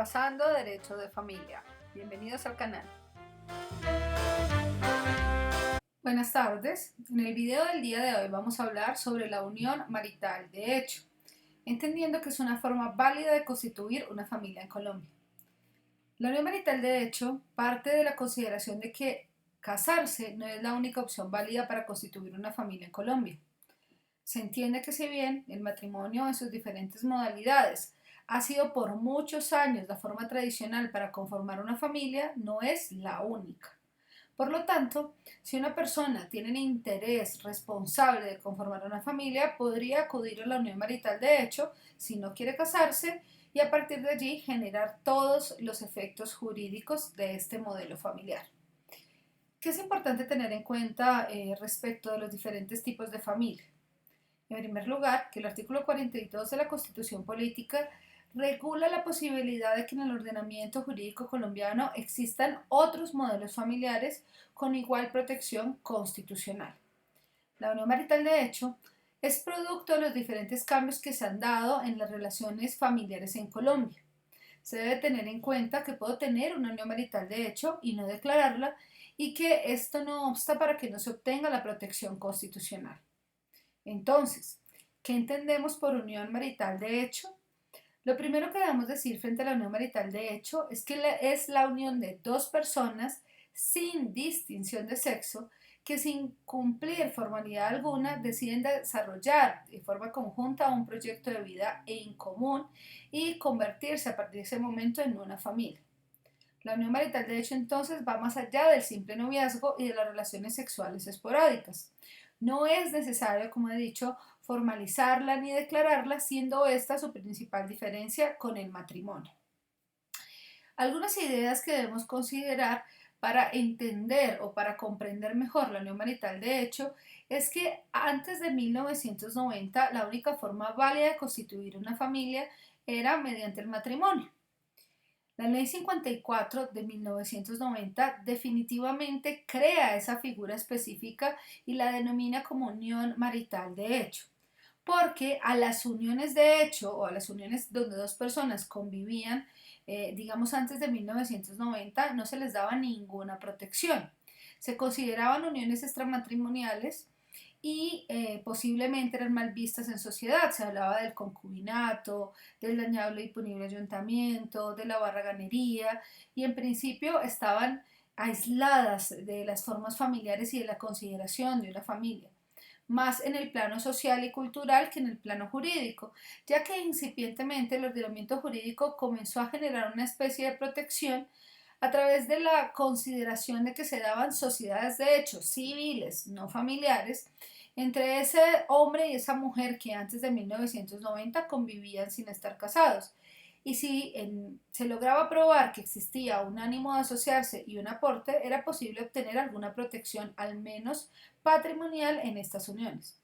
Repasando Derecho de Familia. Bienvenidos al canal. Buenas tardes. En el video del día de hoy vamos a hablar sobre la unión marital de hecho, entendiendo que es una forma válida de constituir una familia en Colombia. La unión marital de hecho parte de la consideración de que casarse no es la única opción válida para constituir una familia en Colombia. Se entiende que si bien el matrimonio en sus diferentes modalidades ha sido por muchos años la forma tradicional para conformar una familia, no es la única. Por lo tanto, si una persona tiene el interés responsable de conformar una familia, podría acudir a la unión marital de hecho si no quiere casarse y a partir de allí generar todos los efectos jurídicos de este modelo familiar. ¿Qué es importante tener en cuenta respecto de los diferentes tipos de familia? En primer lugar, que el artículo 42 de la Constitución Política regula la posibilidad de que en el ordenamiento jurídico colombiano existan otros modelos familiares con igual protección constitucional. La unión marital de hecho es producto de los diferentes cambios que se han dado en las relaciones familiares en Colombia. Se debe tener en cuenta que puedo tener una unión marital de hecho y no declararla y que esto no obsta para que no se obtenga la protección constitucional. Entonces, ¿qué entendemos por unión marital de hecho? Lo primero que debemos decir frente a la unión marital de hecho es que es la unión de dos personas sin distinción de sexo que sin cumplir formalidad alguna deciden desarrollar de forma conjunta un proyecto de vida en común y convertirse a partir de ese momento en una familia. La unión marital de hecho entonces va más allá del simple noviazgo y de las relaciones sexuales esporádicas. No es necesario, como he dicho, formalizarla ni declararla, siendo esta su principal diferencia con el matrimonio. Algunas ideas que debemos considerar para entender o para comprender mejor la unión marital de hecho es que antes de 1990 la única forma válida de constituir una familia era mediante el matrimonio. La Ley 54 de 1990 definitivamente crea esa figura específica y la denomina como unión marital de hecho, porque a las uniones de hecho o a las uniones donde dos personas convivían, digamos antes de 1990, no se les daba ninguna protección. Se consideraban uniones extramatrimoniales y posiblemente eran mal vistas en sociedad. Se hablaba del concubinato, del dañable y punible ayuntamiento, de la barraganería y en principio estaban aisladas de las formas familiares y de la consideración de una familia, más en el plano social y cultural que en el plano jurídico, ya que incipientemente el ordenamiento jurídico comenzó a generar una especie de protección a través de la consideración de que se daban sociedades de hecho civiles, no familiares, entre ese hombre y esa mujer que antes de 1990 convivían sin estar casados. Y si se lograba probar que existía un ánimo de asociarse y un aporte, era posible obtener alguna protección, al menos patrimonial, en estas uniones.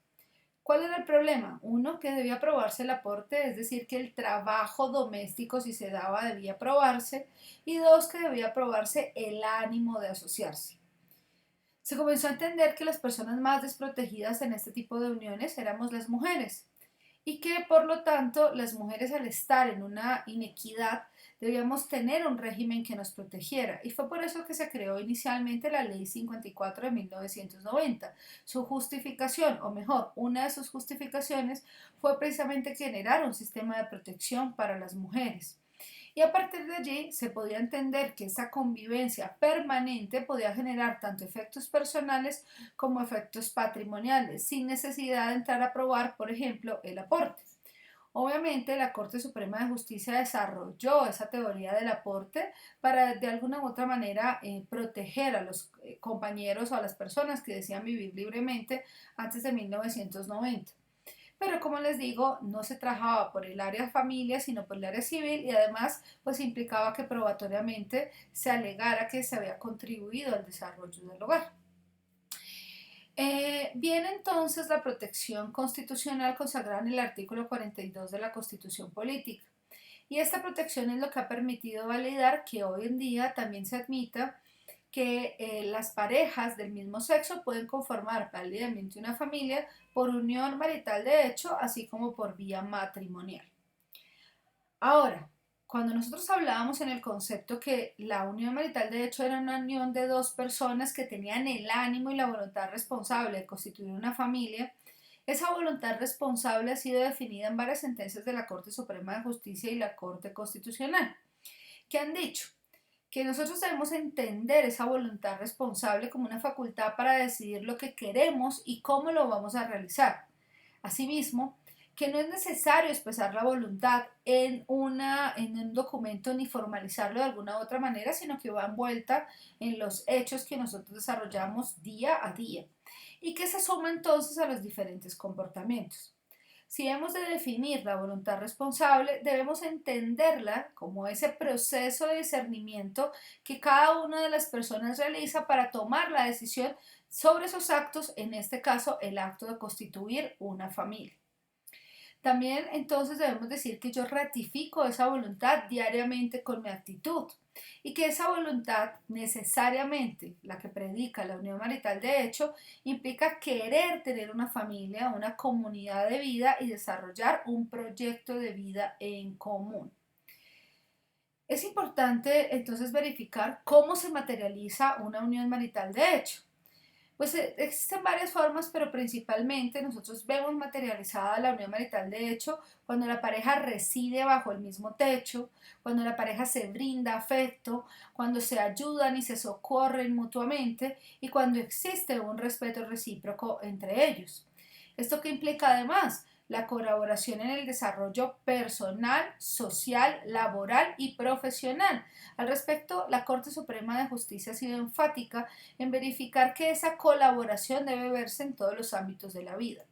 ¿Cuál era el problema? Uno, que debía probarse el aporte, es decir, que el trabajo doméstico, si se daba, debía probarse. Y dos, que debía probarse el ánimo de asociarse. Se comenzó a entender que las personas más desprotegidas en este tipo de uniones éramos las mujeres y que por lo tanto las mujeres al estar en una inequidad debíamos tener un régimen que nos protegiera y fue por eso que se creó inicialmente la Ley 54 de 1990. Su justificación, o mejor, una de sus justificaciones fue precisamente generar un sistema de protección para las mujeres. Y a partir de allí se podía entender que esa convivencia permanente podía generar tanto efectos personales como efectos patrimoniales, sin necesidad de entrar a probar, por ejemplo, el aporte. Obviamente la Corte Suprema de Justicia desarrolló esa teoría del aporte para de alguna u otra manera proteger a los compañeros o a las personas que decían vivir libremente antes de 1990. Pero como les digo, no se trabajaba por el área familia, sino por el área civil y además pues implicaba que probatoriamente se alegara que se había contribuido al desarrollo del hogar. Viene entonces la protección constitucional consagrada en el artículo 42 de la Constitución Política. Y esta protección es lo que ha permitido validar que hoy en día también se admita que las parejas del mismo sexo pueden conformar válidamente una familia por unión marital de hecho, así como por vía matrimonial. Ahora, Cuando nosotros hablábamos en el concepto que la unión marital de hecho era una unión de dos personas que tenían el ánimo y la voluntad responsable de constituir una familia, esa voluntad responsable ha sido definida en varias sentencias de la Corte Suprema de Justicia y la Corte Constitucional, que han dicho que nosotros debemos entender esa voluntad responsable como una facultad para decidir lo que queremos y cómo lo vamos a realizar. Asimismo, que no es necesario expresar la voluntad en un documento ni formalizarlo de alguna otra manera, sino que va envuelta en los hechos que nosotros desarrollamos día a día y que se suma entonces a los diferentes comportamientos. Si hemos de definir la voluntad responsable, debemos entenderla como ese proceso de discernimiento que cada una de las personas realiza para tomar la decisión sobre esos actos, en este caso el acto de constituir una familia. También entonces debemos decir que yo ratifico esa voluntad diariamente con mi actitud y que esa voluntad necesariamente, la que predica la unión marital de hecho, implica querer tener una familia, una comunidad de vida y desarrollar un proyecto de vida en común. Es importante entonces verificar cómo se materializa una unión marital de hecho. Pues existen varias formas, pero principalmente nosotros vemos materializada la unión marital de hecho cuando la pareja reside bajo el mismo techo, cuando la pareja se brinda afecto, cuando se ayudan y se socorren mutuamente y cuando existe un respeto recíproco entre ellos. ¿Esto qué implica además? La colaboración en el desarrollo personal, social, laboral y profesional. Al respecto, la Corte Suprema de Justicia ha sido enfática en verificar que esa colaboración debe verse en todos los ámbitos de la vida.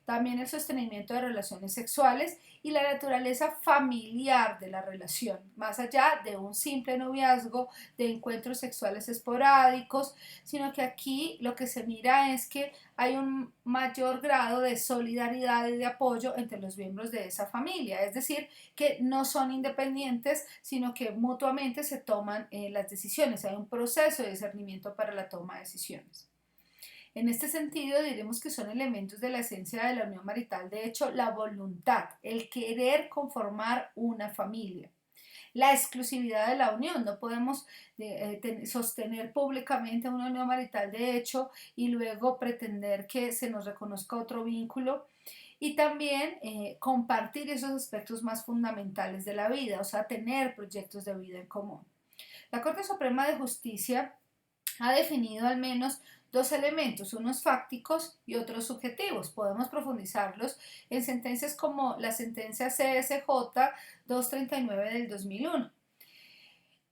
También el sostenimiento de relaciones sexuales y la naturaleza familiar de la relación, más allá de un simple noviazgo, de encuentros sexuales esporádicos, sino que aquí lo que se mira es que hay un mayor grado de solidaridad y de apoyo entre los miembros de esa familia, es decir, que no son independientes, sino que mutuamente se toman las decisiones, hay un proceso de discernimiento para la toma de decisiones. En este sentido, diremos que son elementos de la esencia de la unión marital, de hecho, la voluntad, el querer conformar una familia. La exclusividad de la unión, no podemos sostener públicamente una unión marital de hecho y luego pretender que se nos reconozca otro vínculo y también compartir esos aspectos más fundamentales de la vida, o sea, tener proyectos de vida en común. La Corte Suprema de Justicia ha definido al menos dos elementos, unos fácticos y otros subjetivos. Podemos profundizarlos en sentencias como la sentencia CSJ 239 del 2001.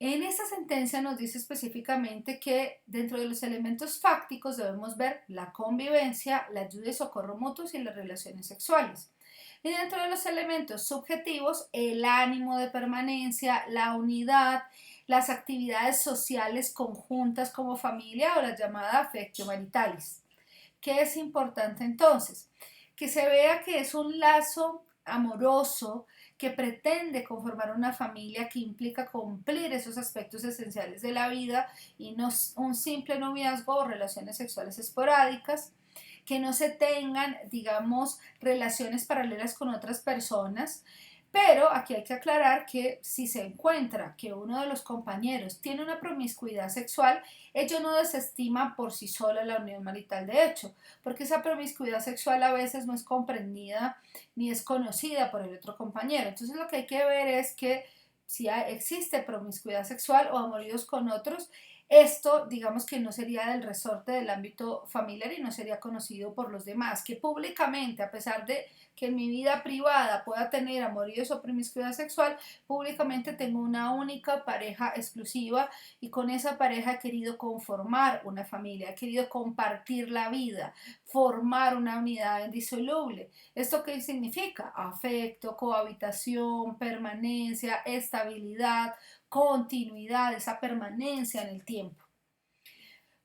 En esta sentencia nos dice específicamente que dentro de los elementos fácticos debemos ver la convivencia, la ayuda y socorro mutuos y las relaciones sexuales. Y dentro de los elementos subjetivos, el ánimo de permanencia, la unidad, las actividades sociales conjuntas como familia o la llamada affectio maritalis. ¿Qué es importante entonces? Que se vea que es un lazo amoroso que pretende conformar una familia que implica cumplir esos aspectos esenciales de la vida y no un simple noviazgo o relaciones sexuales esporádicas, que no se tengan, digamos, relaciones paralelas con otras personas, pero aquí hay que aclarar que si se encuentra que uno de los compañeros tiene una promiscuidad sexual, ello no desestima por sí sola la unión marital de hecho, porque esa promiscuidad sexual a veces no es comprendida ni es conocida por el otro compañero. Entonces lo que hay que ver es que si existe promiscuidad sexual o amoríos con otros, esto, digamos que no sería del resorte del ámbito familiar y no sería conocido por los demás, que públicamente, a pesar de que en mi vida privada pueda tener amoríos o promiscuidad sexual, públicamente tengo una única pareja exclusiva y con esa pareja he querido conformar una familia, he querido compartir la vida, formar una unidad indisoluble. ¿Esto qué significa? Afecto, cohabitación, permanencia, estabilidad, continuidad, esa permanencia en el tiempo.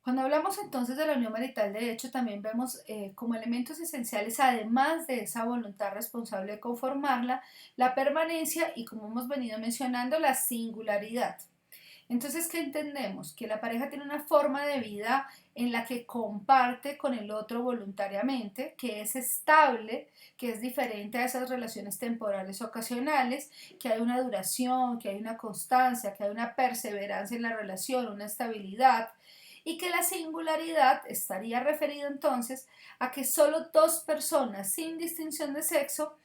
Cuando hablamos entonces de la unión marital, de hecho, también vemos como elementos esenciales, además de esa voluntad responsable de conformarla, la permanencia y, como hemos venido mencionando, la singularidad. Entonces, ¿qué entendemos? Que la pareja tiene una forma de vida en la que comparte con el otro voluntariamente, que es estable, que es diferente a esas relaciones temporales o ocasionales, que hay una duración, que hay una constancia, que hay una perseverancia en la relación, una estabilidad, y que la singularidad estaría referido entonces a que solo dos personas sin distinción de sexo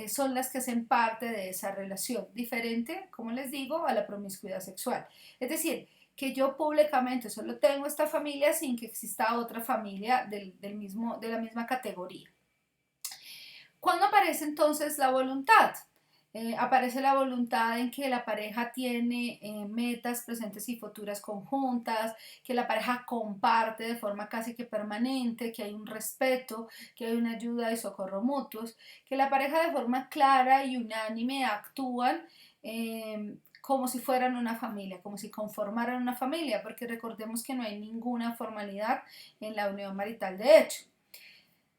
son las que hacen parte de esa relación, diferente, como les digo, a la promiscuidad sexual. Es decir, que yo públicamente solo tengo esta familia sin que exista otra familia de la misma categoría. ¿Cuándo aparece entonces la voluntad? Aparece la voluntad en que la pareja tiene metas presentes y futuras conjuntas, que la pareja comparte de forma casi que permanente, que hay un respeto, que hay una ayuda y socorro mutuos, que la pareja de forma clara y unánime actúan como si fueran una familia, como si conformaran una familia, porque recordemos que no hay ninguna formalidad en la unión marital de hecho.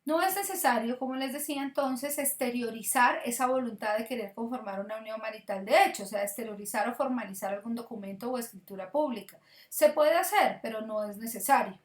No es necesario, como les decía entonces, exteriorizar esa voluntad de querer conformar una unión marital de hecho, o sea, exteriorizar o formalizar algún documento o escritura pública. Se puede hacer, pero no es necesario.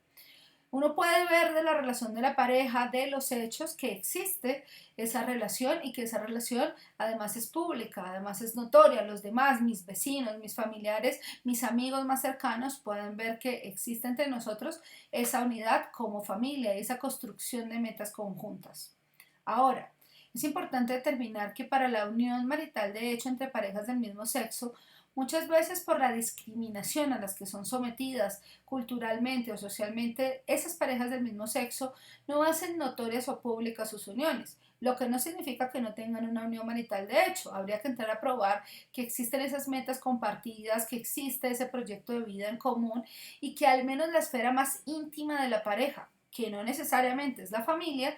Uno puede ver de la relación de la pareja, de los hechos, que existe esa relación y que esa relación además es pública, además es notoria. Los demás, mis vecinos, mis familiares, mis amigos más cercanos pueden ver que existe entre nosotros esa unidad como familia y esa construcción de metas conjuntas. Ahora, es importante determinar que para la unión marital de hecho entre parejas del mismo sexo, muchas veces por la discriminación a las que son sometidas culturalmente o socialmente, esas parejas del mismo sexo no hacen notorias o públicas sus uniones, lo que no significa que no tengan una unión marital de hecho. Habría que entrar a probar que existen esas metas compartidas, que existe ese proyecto de vida en común y que al menos la esfera más íntima de la pareja, que no necesariamente es la familia,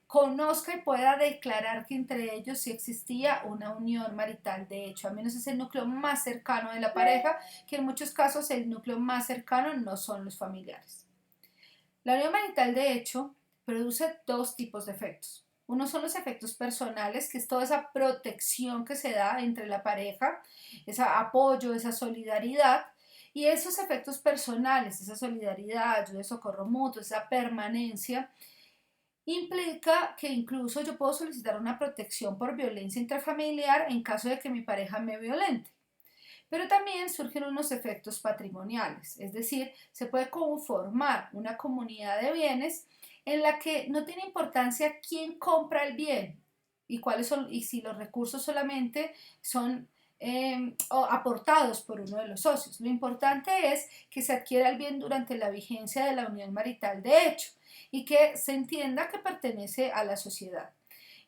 conozca y pueda declarar que entre ellos sí existía una unión marital. De hecho, al menos es el núcleo más cercano de la pareja, que en muchos casos el núcleo más cercano no son los familiares. La unión marital, de hecho, produce dos tipos de efectos. Uno son los efectos personales, que es toda esa protección que se da entre la pareja, ese apoyo, esa solidaridad, y esos efectos personales, esa solidaridad, ayuda, socorro mutuo, esa permanencia, implica que incluso yo puedo solicitar una protección por violencia intrafamiliar en caso de que mi pareja me violente. Pero también surgen unos efectos patrimoniales, es decir, se puede conformar una comunidad de bienes en la que no tiene importancia quién compra el bien y cuáles son y si los recursos solamente son aportados por uno de los socios. Lo importante es que se adquiera el bien durante la vigencia de la unión marital de hecho y que se entienda que pertenece a la sociedad.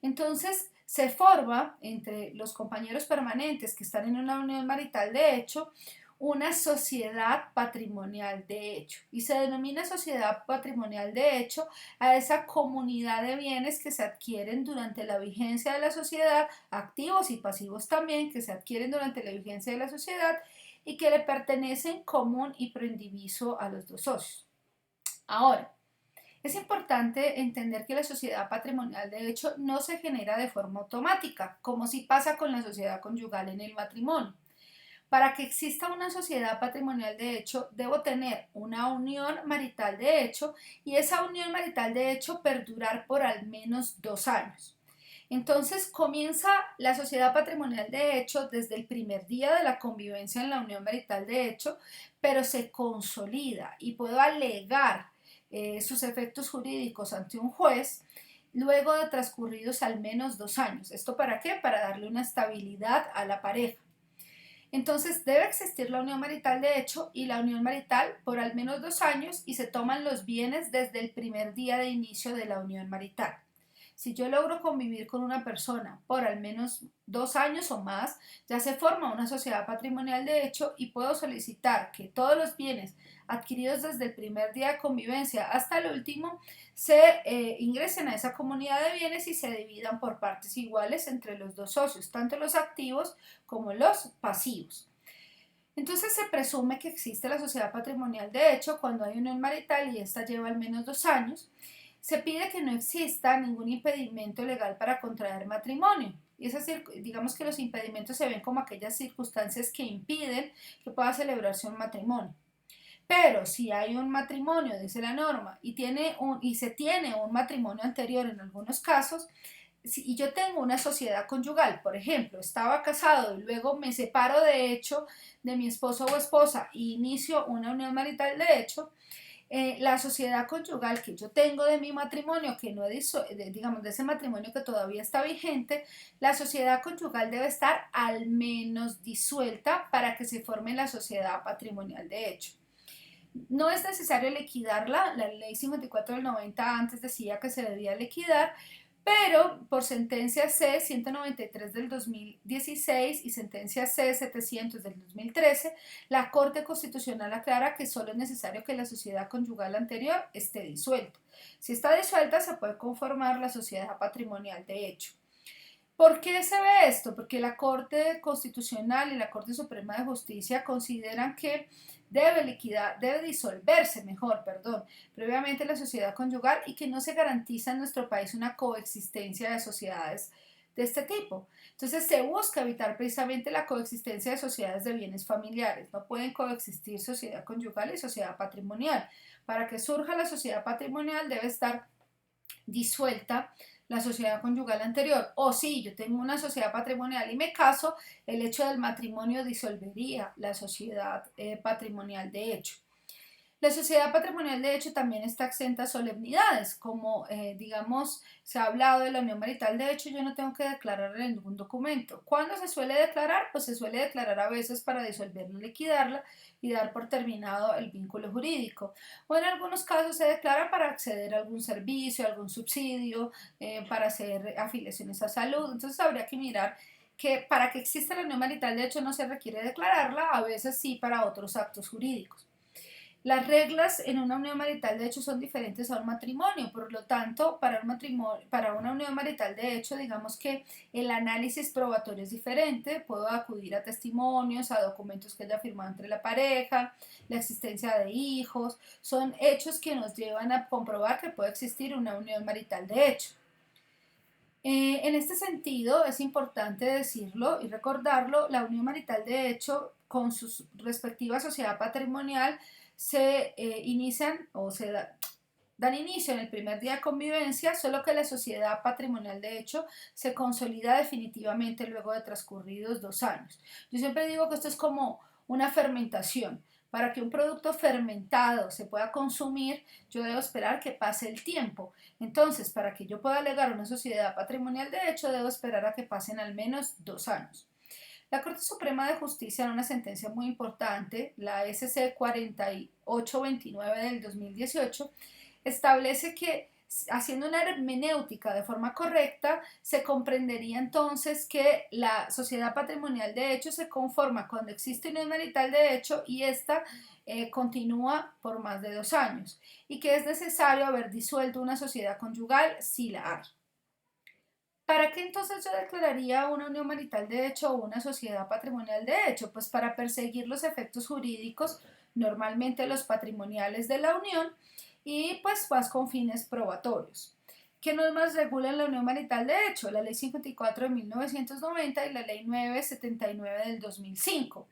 Entonces, se forma entre los compañeros permanentes que están en una unión marital de hecho una sociedad patrimonial de hecho y se denomina sociedad patrimonial de hecho a esa comunidad de bienes que se adquieren durante la vigencia de la sociedad, activos y pasivos también que se adquieren durante la vigencia de la sociedad y que le pertenecen común y pro indiviso a los dos socios. Ahora, es importante entender que la sociedad patrimonial de hecho no se genera de forma automática, como si pasa con la sociedad conyugal en el matrimonio. Para que exista una sociedad patrimonial de hecho, debo tener una unión marital de hecho y esa unión marital de hecho perdurar por al menos 2 años. Entonces comienza la sociedad patrimonial de hecho desde el primer día de la convivencia en la unión marital de hecho, pero se consolida y puedo alegar sus efectos jurídicos ante un juez luego de transcurridos al menos 2 años. ¿Esto para qué? Para darle una estabilidad a la pareja. Entonces debe existir la unión marital de hecho y la unión marital por al menos 2 años y se toman los bienes desde el primer día de inicio de la unión marital. Si yo logro convivir con una persona por al menos 2 años o más, ya se forma una sociedad patrimonial de hecho y puedo solicitar que todos los bienes adquiridos desde el primer día de convivencia hasta el último se ingresen a esa comunidad de bienes y se dividan por partes iguales entre los dos socios, tanto los activos como los pasivos. Entonces se presume que existe la sociedad patrimonial de hecho cuando hay unión marital y esta lleva al menos 2 años. Se pide que no exista ningún impedimento legal para contraer matrimonio. y digamos que los impedimentos se ven como aquellas circunstancias que impiden que pueda celebrarse un matrimonio. Pero si hay un matrimonio, dice la norma, y se tiene un matrimonio anterior en algunos casos, y yo tengo una sociedad conyugal, por ejemplo, estaba casado y luego me separo de hecho de mi esposo o esposa e inicio una unión marital de hecho, la sociedad conyugal que yo tengo de mi matrimonio, que no digamos, de ese matrimonio que todavía está vigente, la sociedad conyugal debe estar al menos disuelta para que se forme la sociedad patrimonial de hecho. No es necesario liquidarla, la ley 54 del 90 antes decía que se debía liquidar, pero por sentencia C 193 del 2016 y sentencia C 700 del 2013, la Corte Constitucional aclara que solo es necesario que la sociedad conyugal anterior esté disuelta. Si está disuelta, se puede conformar la sociedad patrimonial de hecho. ¿Por qué se ve esto? Porque la Corte Constitucional y la Corte Suprema de Justicia consideran que debe disolverse previamente la sociedad conyugal y que no se garantiza en nuestro país una coexistencia de sociedades de este tipo. Entonces se busca evitar precisamente la coexistencia de sociedades de bienes familiares. No pueden coexistir sociedad conyugal y sociedad patrimonial. Para que surja la sociedad patrimonial debe estar disuelta la sociedad conyugal anterior. O si yo tengo una sociedad patrimonial y me caso, el hecho del matrimonio disolvería la sociedad patrimonial de hecho. La sociedad patrimonial de hecho también está exenta a solemnidades, como digamos, se ha hablado de la unión marital de hecho, yo no tengo que declararla en ningún documento. ¿Cuándo se suele declarar? Pues se suele declarar a veces para disolverla, liquidarla y dar por terminado el vínculo jurídico. O en algunos casos se declara para acceder a algún servicio, algún subsidio, para hacer afiliaciones a salud. Entonces habría que mirar que para que exista la unión marital de hecho no se requiere declararla, a veces sí para otros actos jurídicos. Las reglas en una unión marital de hecho son diferentes a un matrimonio, por lo tanto, para una unión marital de hecho, digamos que el análisis probatorio es diferente, puedo acudir a testimonios, a documentos que haya firmado entre la pareja, la existencia de hijos, son hechos que nos llevan a comprobar que puede existir una unión marital de hecho. En este sentido, es importante decirlo y recordarlo, la unión marital de hecho con su respectiva sociedad patrimonial se inician o dan inicio en el primer día de convivencia, solo que la sociedad patrimonial de hecho se consolida definitivamente luego de transcurridos 2 años. Yo siempre digo que esto es como una fermentación. Para que un producto fermentado se pueda consumir, yo debo esperar que pase el tiempo. Entonces, para que yo pueda alegar una sociedad patrimonial de hecho, debo esperar a que pasen al menos 2 años. La Corte Suprema de Justicia en una sentencia muy importante, la SC 4829 del 2018, establece que haciendo una hermenéutica de forma correcta, se comprendería entonces que la sociedad patrimonial de hecho se conforma cuando existe unión marital de hecho y esta continúa por más de 2 años y que es necesario haber disuelto una sociedad conyugal si la hay. ¿Para qué entonces yo declararía una unión marital de hecho o una sociedad patrimonial de hecho? Pues para perseguir los efectos jurídicos, normalmente los patrimoniales de la unión, y pues más con fines probatorios. ¿Qué normas regulan la unión marital de hecho? La ley 54 de 1990 y la ley 979 del 2005.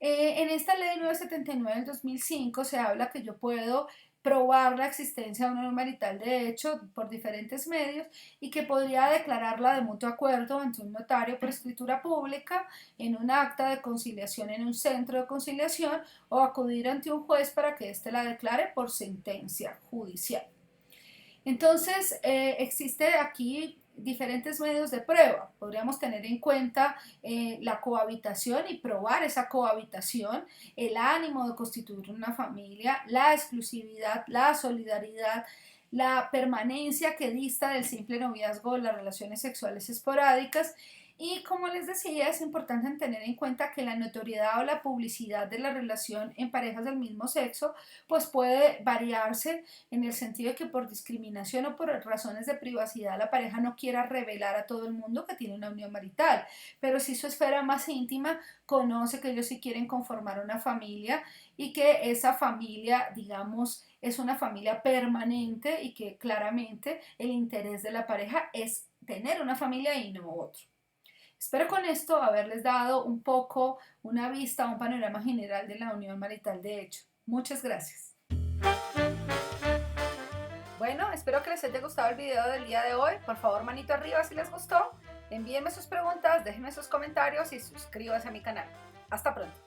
En esta ley 979 del 2005 se habla que yo puedo probar la existencia de una unión marital de hecho por diferentes medios y que podría declararla de mutuo acuerdo ante un notario por escritura pública, en un acta de conciliación en un centro de conciliación o acudir ante un juez para que éste la declare por sentencia judicial. Entonces, existe aquí diferentes medios de prueba. Podríamos tener en cuenta la cohabitación y probar esa cohabitación, el ánimo de constituir una familia, la exclusividad, la solidaridad, la permanencia que dista del simple noviazgo, las relaciones sexuales esporádicas. Y como les decía, es importante tener en cuenta que la notoriedad o la publicidad de la relación en parejas del mismo sexo pues puede variarse en el sentido de que por discriminación o por razones de privacidad la pareja no quiera revelar a todo el mundo que tiene una unión marital, pero si su esfera más íntima conoce que ellos sí quieren conformar una familia y que esa familia, digamos, es una familia permanente y que claramente el interés de la pareja es tener una familia y no otro. Espero con esto haberles dado un poco una vista, un panorama general de la unión marital de hecho. Muchas gracias. Bueno, espero que les haya gustado el video del día de hoy. Por favor, manito arriba si les gustó. Envíenme sus preguntas, déjenme sus comentarios y suscríbanse a mi canal. Hasta pronto.